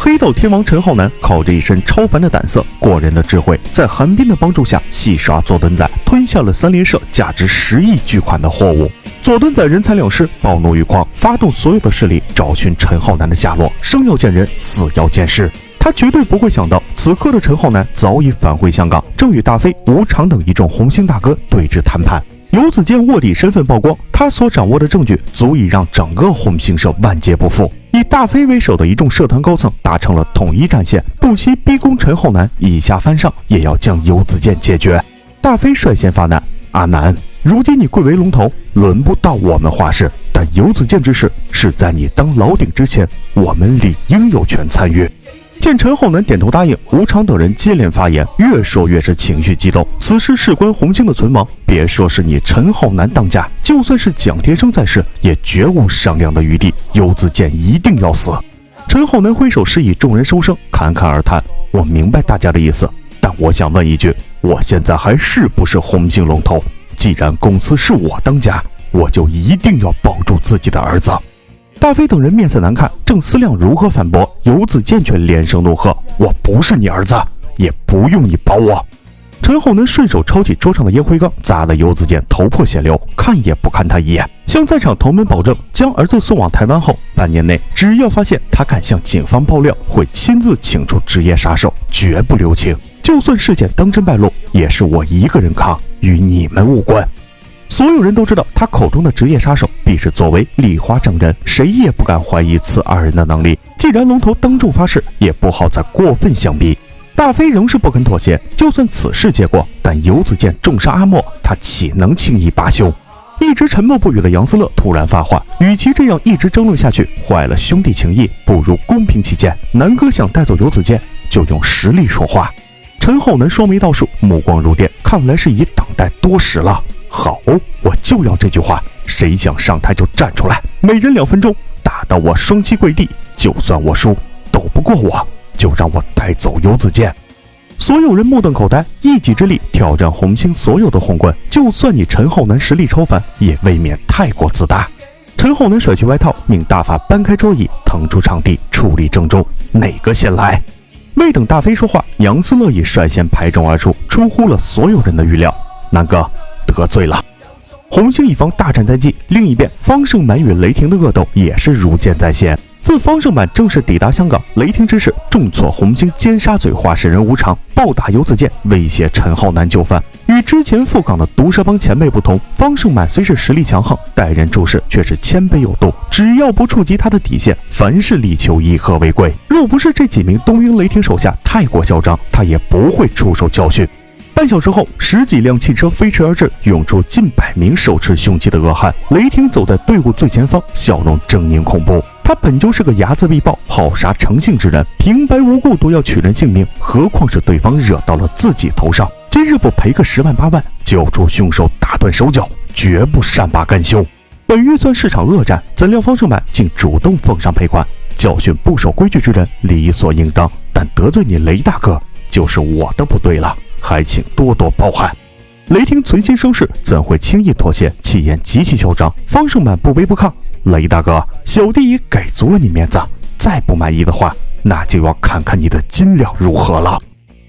黑道天王陈浩南靠着一身超凡的胆色、过人的智慧，在韩冰的帮助下戏耍左墩仔，吞下了三联社价值10亿巨款的货物。左墩仔人财两失，暴怒欲狂，发动所有的势力找寻陈浩南的下落，生要见人，死要见尸。他绝对不会想到，此刻的陈浩南早已返回香港，正与大飞、吴常等一众红星大哥对峙谈判。游子健卧底身份曝光，他所掌握的证据足以让整个红星社万劫不复。以大飞为首的一众社团高层达成了统一战线，不惜逼宫陈浩南，以下犯上，也要将游子健解决。大飞率先发难：阿南，如今你贵为龙头，轮不到我们话事，但游子健之事是在你当老顶之前，我们理应有权参与。见陈浩南点头答应，吴常等人接连发言，越说越是情绪激动。此事事关红星的存亡，别说是你陈浩南当家，就算是蒋天生在世，也绝无商量的余地。游子健一定要死！陈浩南挥手示意众人收声，侃侃而谈：“我明白大家的意思，但我想问一句，我现在还是不是红星龙头？既然公司是我当家，我就一定要保住自己的儿子。”大飞等人面色难看，正思量如何反驳，游子健却连声怒喝：“我不是你儿子，也不用你保我！”陈浩南顺手抄起桌上的烟灰缸，砸得游子健头破血流，看也不看他一眼，向在场同门保证，将儿子送往台湾后，半年内只要发现他敢向警方爆料，会亲自请出职业杀手，绝不留情。就算事件当真败露，也是我一个人扛，与你们无关。所有人都知道，他口中的职业杀手必是作为丽花证人，谁也不敢怀疑此二人的能力。既然龙头当众发誓，也不好再过分相逼。大飞仍是不肯妥协，就算此事结果，但游子健重杀阿莫，他岂能轻易罢休？一直沉默不语的杨思乐突然发话：与其这样一直争论下去，坏了兄弟情谊，不如公平起见，南哥想带走游子健，就用实力说话。陈浩南双眉倒竖，目光如电，看来是已等待多时了。好，我就要这句话，谁想上台就站出来，每人2分钟，打到我双膝跪地，就算我输，斗不过我，就让我带走游子健。所有人目瞪口呆，一己之力挑战红星所有的红棍，就算你陈浩南实力超凡，也未免太过自大。陈浩南甩去外套，命大法搬开桌椅，腾出场地，处理正中。哪个先来？未等大飞说话，杨思乐已率先排众而出，出乎了所有人的预料。南哥得罪了。红星一方大战在即，另一边方胜满与雷霆的恶斗也是如箭在弦。自方胜满正式抵达香港，雷霆之事重挫红星尖沙咀话事人吴常，暴打游子健，威胁陈浩南就范。与之前赴港的毒蛇帮前辈不同，方胜满虽是实力强横，待人处事却是谦卑有度，只要不触及他的底线，凡事力求以和为贵。若不是这几名东瀛雷霆手下太过嚣张，他也不会出手教训。半小时后，10几辆汽车飞驰而至，涌出近100名手持凶器的恶汉。雷霆走在队伍最前方，笑容狰狞恐怖。他本就是个睚眦必报、好杀成性之人，平白无故都要取人性命，何况是对方惹到了自己头上。今日不赔个10万8万，揪出凶手，打断手脚，绝不善罢甘休。本预算是场恶战，怎料方胜满竟主动奉上赔款，教训不守规矩之人理所应当，但得罪你雷大哥，就是我的不对了，还请多多包涵。雷霆存心生事，怎会轻易妥协？气焰极其嚣张。方胜满不卑不亢：“雷大哥，小弟已给足了你面子，再不满意的话，那就要看看你的斤两如何了。”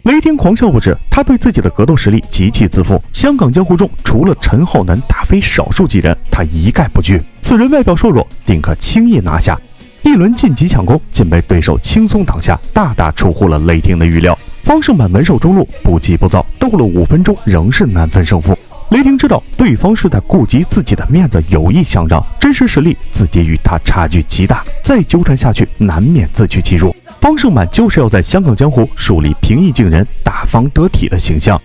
雷霆狂笑不止，他对自己的格斗实力极其自负。香港江湖中，除了陈浩南、大飞少数几人，他一概不惧。此人外表瘦弱，定可轻易拿下。一轮晋级抢攻，竟被对手轻松挡下，大大出乎了雷霆的预料。方胜满稳守中路，不急不躁，斗了5分钟，仍是难分胜负。雷霆知道对方是在顾及自己的面子，有意相让，真实实力自己与他差距极大，再纠缠下去，难免自取其辱。方胜满就是要在香港江湖树立平易近人、大方得体的形象。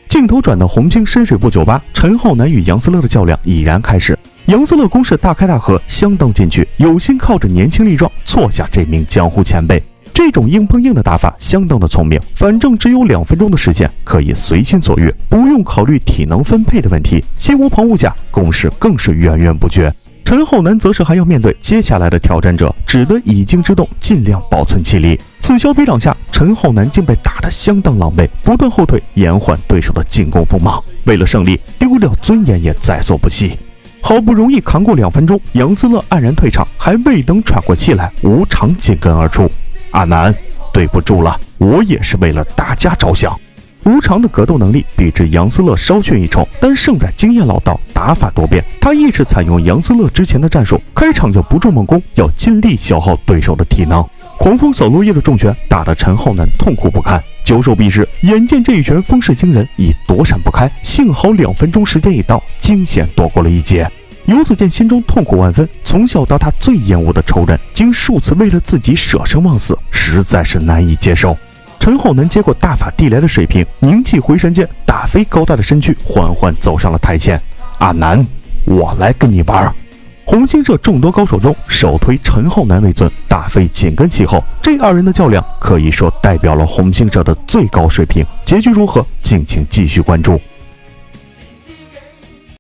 镜头转到红星深水埗酒吧，陈浩南与杨思乐的较量已然开始。杨思乐攻势大开大合，相当进取，有心靠着年轻力壮挫下这名江湖前辈。这种硬碰硬的打法相当的聪明，反正只有2分钟的时间，可以随心所欲，不用考虑体能分配的问题。心无旁骛下，攻势更是源源不绝。陈浩南则是还要面对接下来的挑战者，只得以静制动，尽量保存气力。此消彼长下，陈浩南竟被打得相当狼狈，不断后退，延缓对手的进攻锋芒。为了胜利，丢掉尊严也在所不惜。好不容易扛过2分钟，杨思乐黯然退场，还未等喘过气来，吴常紧跟而出。阿南，对不住了，我也是为了大家着想。无常的格斗能力比之杨思乐稍逊一筹，但胜在经验老道，打法多变。他一直采用杨思乐之前的战术，开场就不重猛攻，要尽力消耗对手的体能。狂风扫落叶的重拳打得陈浩南痛苦不堪，久守必失。眼见这一拳风势惊人，已躲闪不开，幸好2分钟时间已到，惊险躲过了一劫。游子健心中痛苦万分，从小到大最厌恶的仇人，竟数次为了自己舍生忘死，实在是难以接受。陈浩南接过大法递来的水瓶，凝气回神间，打飞高大的身躯，缓缓走上了台前。阿南，我来跟你玩。红星社众多高手中，首推陈浩南为尊，大飞紧跟其后。这2人的较量可以说代表了红星社的最高水平。结局如何，敬请继续关注。